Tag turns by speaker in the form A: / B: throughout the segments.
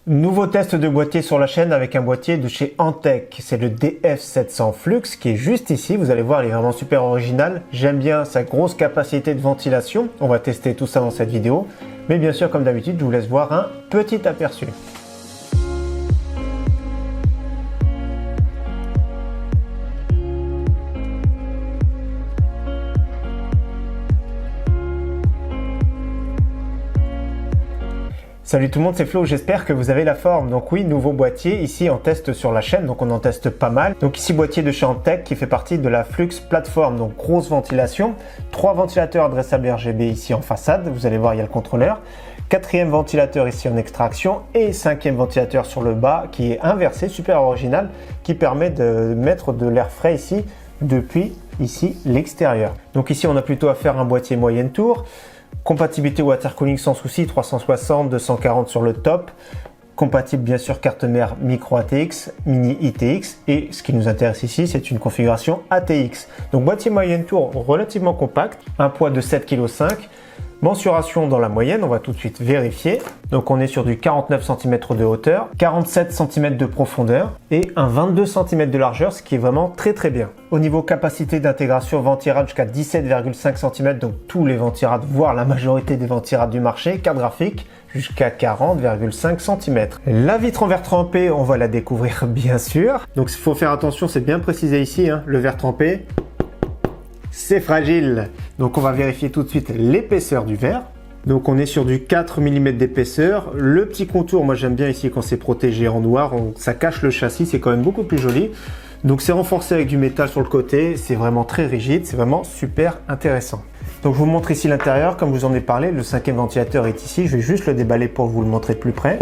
A: Nouveau test de boîtier sur la chaîne avec un boîtier de chez Antec. C'est le DF700 Flux qui est juste ici. Vous allez voir, il est vraiment super original. J'aime bien sa grosse capacité de ventilation. On va tester tout ça dans cette vidéo. Mais bien sûr, comme d'habitude, je vous laisse voir un petit aperçu. Salut tout le monde, c'est Flo, j'espère que vous avez la forme. Donc oui, nouveau boîtier ici en test sur la chaîne, donc on en teste pas mal. Donc ici boîtier de chez Antec qui fait partie de la Flux Platform, donc grosse ventilation. 3 ventilateurs adressables RGB ici en façade, vous allez voir il y a le contrôleur. 4e ventilateur ici en extraction et 5e ventilateur sur le bas qui est inversé, super original, qui permet de mettre de l'air frais ici depuis ici l'extérieur. Donc ici on a plutôt à faire un boîtier moyenne tour. Compatibilité water cooling sans souci, 360, 240 sur le top. Compatible bien sûr carte mère micro ATX, mini ITX et ce qui nous intéresse ici c'est une configuration ATX. Donc boîtier moyenne tour relativement compact, un poids de 7,5 kg. Mensuration dans la moyenne, on va tout de suite vérifier. Donc on est sur du 49 cm de hauteur, 47 cm de profondeur et un 22 cm de largeur, ce qui est vraiment très bien. Au niveau capacité d'intégration, ventirad jusqu'à 17,5 cm, donc tous les ventirad, voire la majorité des ventirad du marché. Carte graphique jusqu'à 40,5 cm. La vitre en verre trempé, on va la découvrir bien sûr. Donc il faut faire attention, c'est bien précisé ici, hein, le verre trempé. C'est fragile. Donc on va vérifier tout de suite l'épaisseur du verre. Donc on est sur du 4 mm d'épaisseur. Le petit contour, moi j'aime bien ici quand c'est protégé en noir, ça cache le châssis, c'est quand même beaucoup plus joli. Donc c'est renforcé avec du métal sur le côté, c'est vraiment très rigide, c'est vraiment super intéressant. Donc je vous montre ici l'intérieur, comme je vous en ai parlé, le 5e ventilateur est ici, je vais juste le déballer pour vous le montrer de plus près.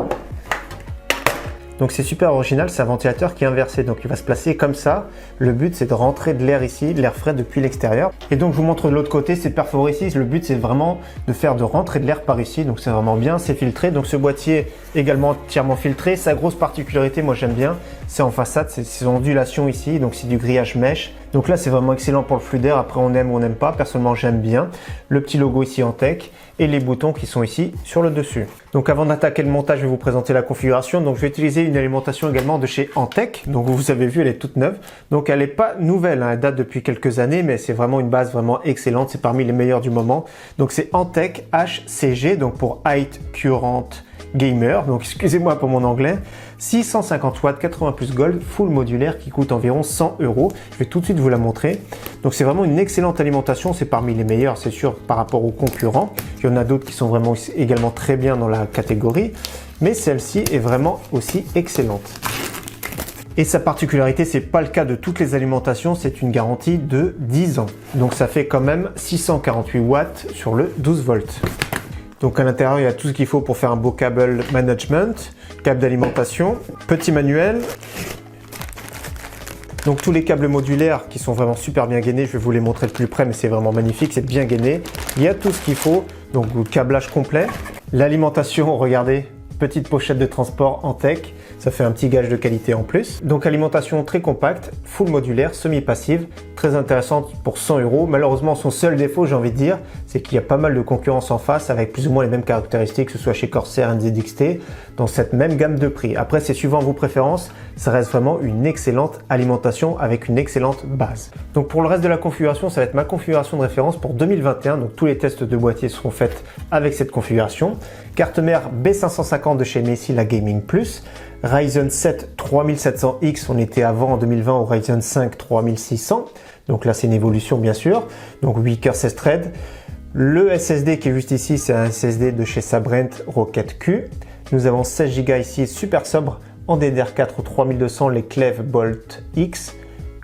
A: Donc c'est super original, c'est un ventilateur qui est inversé, donc il va se placer comme ça. Le but c'est de rentrer de l'air ici, de l'air frais depuis l'extérieur. Et donc je vous montre de l'autre côté, c'est perforé ici. Le but c'est vraiment de rentrer de l'air par ici, donc c'est vraiment bien, c'est filtré. Donc ce boîtier également entièrement filtré. Sa grosse particularité, moi j'aime bien, c'est en façade, c'est ses ondulations ici, donc c'est du grillage mèche. Donc là c'est vraiment excellent pour le flux d'air, après on aime ou on n'aime pas, personnellement j'aime bien. Le petit logo ici Antec et les boutons qui sont ici sur le dessus. Donc avant d'attaquer le montage, je vais vous présenter la configuration. Donc je vais utiliser une alimentation également de chez Antec. Donc vous avez vu, elle est toute neuve. Donc elle n'est pas nouvelle, hein. Elle date depuis quelques années, mais c'est vraiment une base vraiment excellente. C'est parmi les meilleures du moment. Donc c'est Antec HCG, donc pour Height Current Gamer. Donc excusez-moi pour mon anglais. 650 watts, 80 plus gold, full modulaire qui coûte environ 100 €. Je vais tout de suite vous la montrer. Donc c'est vraiment une excellente alimentation. C'est parmi les meilleures, c'est sûr, par rapport aux concurrents. Il y en a d'autres qui sont vraiment également très bien dans la catégorie. Mais celle-ci est vraiment aussi excellente. Et sa particularité, c'est pas le cas de toutes les alimentations, c'est une garantie de 10 ans. Donc ça fait quand même 648 watts sur le 12 volts. Donc à l'intérieur, il y a tout ce qu'il faut pour faire un beau câble management, câble d'alimentation, petit manuel. Donc tous les câbles modulaires qui sont vraiment super bien gainés, je vais vous les montrer de plus près, mais c'est vraiment magnifique, c'est bien gainé. Il y a tout ce qu'il faut, donc le câblage complet. L'alimentation, regardez, petite pochette de transport Antec, ça fait un petit gage de qualité en plus. Donc alimentation très compacte, full modulaire, semi-passive, très intéressante pour 100 €. Malheureusement, son seul défaut, j'ai envie de dire, c'est qu'il y a pas mal de concurrence en face avec plus ou moins les mêmes caractéristiques, que ce soit chez Corsair, NZXT, dans cette même gamme de prix. Après, c'est suivant vos préférences, ça reste vraiment une excellente alimentation avec une excellente base. Donc pour le reste de la configuration, ça va être ma configuration de référence pour 2021. Donc tous les tests de boîtier seront faits avec cette configuration. Carte mère B550 de chez Messi, la Gaming Plus. Ryzen 7 3700X, on était avant en 2020 au Ryzen 5 3600. Donc là, c'est une évolution bien sûr. Donc 8 cœurs 16 threads. Le SSD qui est juste ici, c'est un SSD de chez Sabrent Rocket Q. Nous avons 16 Go ici, super sobre, en DDR4 3200, les Cleve Bolt X,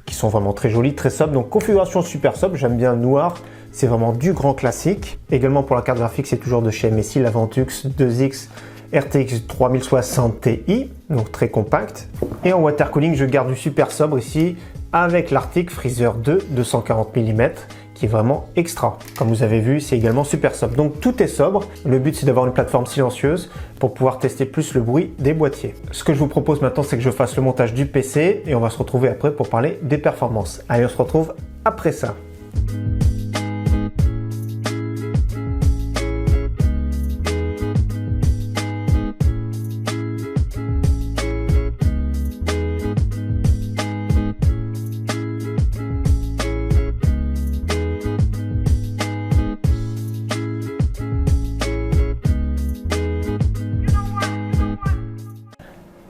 A: qui sont vraiment très jolis, très sobres. Donc configuration super sobre, j'aime bien noir, c'est vraiment du grand classique. Également pour la carte graphique, c'est toujours de chez MSI, la Ventux 2X RTX 3060 Ti, donc très compact. Et en water cooling, je garde du super sobre ici, avec l'Arctic Freezer 2 240 mm, qui est vraiment extra. Comme vous avez vu, c'est également super sobre. Donc tout est sobre. Le but, c'est d'avoir une plateforme silencieuse pour pouvoir tester plus le bruit des boîtiers. Ce que je vous propose maintenant, c'est que je fasse le montage du PC et on va se retrouver après pour parler des performances. Allez, on se retrouve après ça.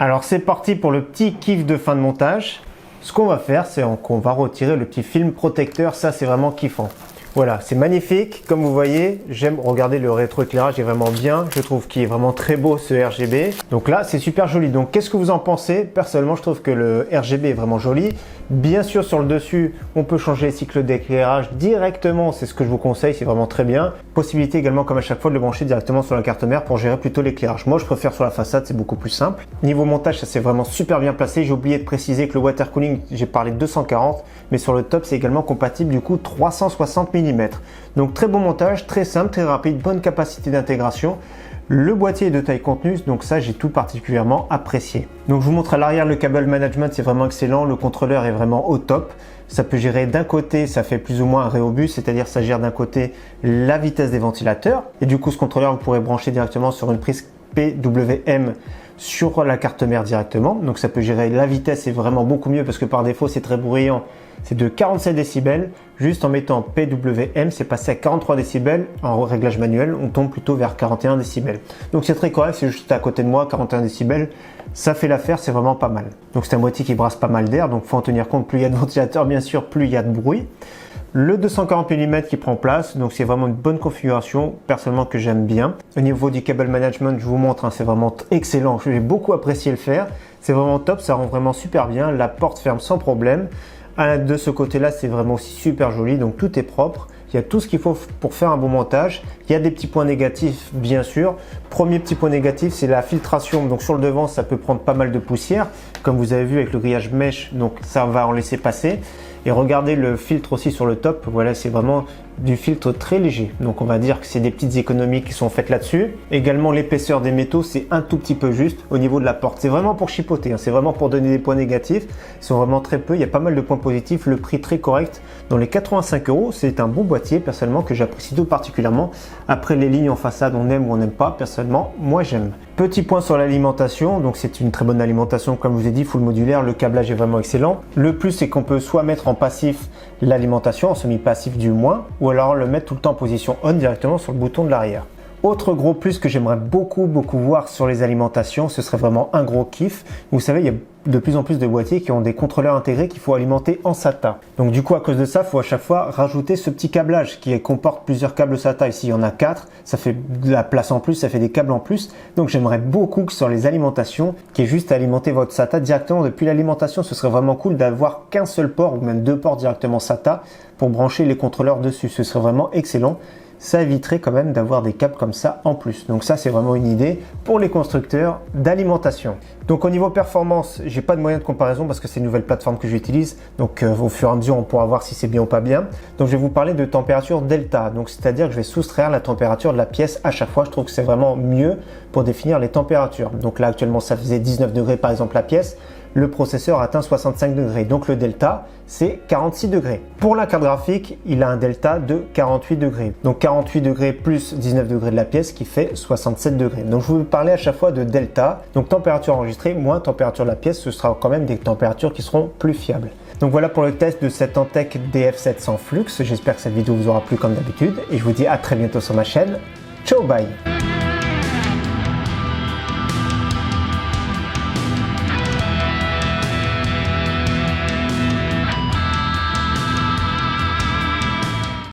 A: Alors c'est parti pour le petit kiff de fin de montage. Ce qu'on va faire, c'est qu'on va retirer le petit film protecteur. Ça, c'est vraiment kiffant. Voilà, c'est magnifique. Comme vous voyez, j'aime regarder le rétroéclairage, est vraiment bien. Je trouve qu'il est vraiment très beau ce RGB. Donc là, c'est super joli. Donc qu'est-ce que vous en pensez? Personnellement, je trouve que le RGB est vraiment joli. Bien sûr, sur le dessus, on peut changer les cycles d'éclairage directement. C'est ce que je vous conseille, c'est vraiment très bien. Possibilité également, comme à chaque fois, de le brancher directement sur la carte mère pour gérer plutôt l'éclairage. Moi, je préfère sur la façade, c'est beaucoup plus simple. Niveau montage, ça c'est vraiment super bien placé. J'ai oublié de préciser que le water cooling, j'ai parlé de 240, mais sur le top, c'est également compatible du coup 360 mm. Donc très bon montage, très simple, très rapide, bonne capacité d'intégration. Le boîtier est de taille contenue, donc ça j'ai tout particulièrement apprécié. Donc je vous montre à l'arrière le câble management, c'est vraiment excellent. Le contrôleur est vraiment au top. Ça peut gérer d'un côté, ça fait plus ou moins un rhéobus, c'est-à-dire ça gère d'un côté la vitesse des ventilateurs. Et du coup ce contrôleur vous pourrez brancher directement sur une prise PWM sur la carte mère directement. Donc ça peut gérer la vitesse, c'est vraiment beaucoup mieux parce que par défaut c'est très bruyant. C'est de 47 décibels. Juste en mettant PWM, c'est passé à 43 décibels. En réglage manuel, on tombe plutôt vers 41 décibels. Donc c'est très correct, c'est juste à côté de moi, 41 décibels. Ça fait l'affaire, c'est vraiment pas mal. Donc c'est un boîtier qui brasse pas mal d'air, donc faut en tenir compte. Plus il y a de ventilateurs, bien sûr, plus il y a de bruit. Le 240 mm qui prend place, donc c'est vraiment une bonne configuration, personnellement que j'aime bien. Au niveau du cable management, je vous montre, c'est vraiment excellent. J'ai beaucoup apprécié le faire. C'est vraiment top, ça rend vraiment super bien. La porte ferme sans problème. De ce côté-là, c'est vraiment aussi super joli, donc tout est propre. Il y a tout ce qu'il faut pour faire un bon montage. Il y a des petits points négatifs, bien sûr. Premier petit point négatif, c'est la filtration. Donc sur le devant, ça peut prendre pas mal de poussière. Comme vous avez vu avec le grillage mèche, donc ça va en laisser passer. Et regardez le filtre aussi sur le top. Voilà, c'est vraiment du filtre très léger. Donc on va dire que c'est des petites économies qui sont faites là-dessus. Également l'épaisseur des métaux, c'est un tout petit peu juste au niveau de la porte. C'est vraiment pour chipoter, c'est vraiment pour donner des points négatifs. Ils sont vraiment très peu. Il y a pas mal de points positifs. Le prix très correct. Dans les 85 €, c'est un bon boîtier personnellement que j'apprécie tout particulièrement. Après les lignes en façade, on aime ou on n'aime pas. Personnellement, moi j'aime. Petit point sur l'alimentation, donc c'est une très bonne alimentation comme je vous ai dit, full modulaire, le câblage est vraiment excellent. Le plus c'est qu'on peut soit mettre en passif l'alimentation, en semi-passif du moins, ou alors le mettre tout le temps en position on directement sur le bouton de l'arrière. Autre gros plus que j'aimerais beaucoup voir sur les alimentations, ce serait vraiment un gros kiff. Vous savez, il y a de plus en plus de boîtiers qui ont des contrôleurs intégrés qu'il faut alimenter en SATA. Donc du coup, à cause de ça, il faut à chaque fois rajouter ce petit câblage qui comporte plusieurs câbles SATA. Ici, il y en a 4, ça fait de la place en plus, ça fait des câbles en plus. Donc j'aimerais beaucoup que sur les alimentations, qui est juste à alimenter votre SATA directement depuis l'alimentation, ce serait vraiment cool d'avoir qu'un seul port ou même 2 ports directement SATA pour brancher les contrôleurs dessus. Ce serait vraiment excellent. Ça éviterait quand même d'avoir des câbles comme ça en plus. Donc ça, c'est vraiment une idée pour les constructeurs d'alimentation. Donc au niveau performance, j'ai pas de moyen de comparaison parce que c'est une nouvelle plateforme que j'utilise. Donc au fur et à mesure, on pourra voir si c'est bien ou pas bien. Donc je vais vous parler de température delta. Donc c'est-à-dire que je vais soustraire la température de la pièce à chaque fois. Je trouve que c'est vraiment mieux pour définir les températures. Donc là actuellement, ça faisait 19 degrés par exemple la pièce. Le processeur atteint 65 degrés. Donc le delta, c'est 46 degrés. Pour la carte graphique, il a un delta de 48 degrés. Donc 48 degrés plus 19 degrés de la pièce qui fait 67 degrés. Donc je vais vous parler à chaque fois de delta. Donc température enregistrée moins température de la pièce, ce sera quand même des températures qui seront plus fiables. Donc voilà pour le test de cette Antec DF700 Flux. J'espère que cette vidéo vous aura plu comme d'habitude et je vous dis à très bientôt sur ma chaîne. Ciao, bye!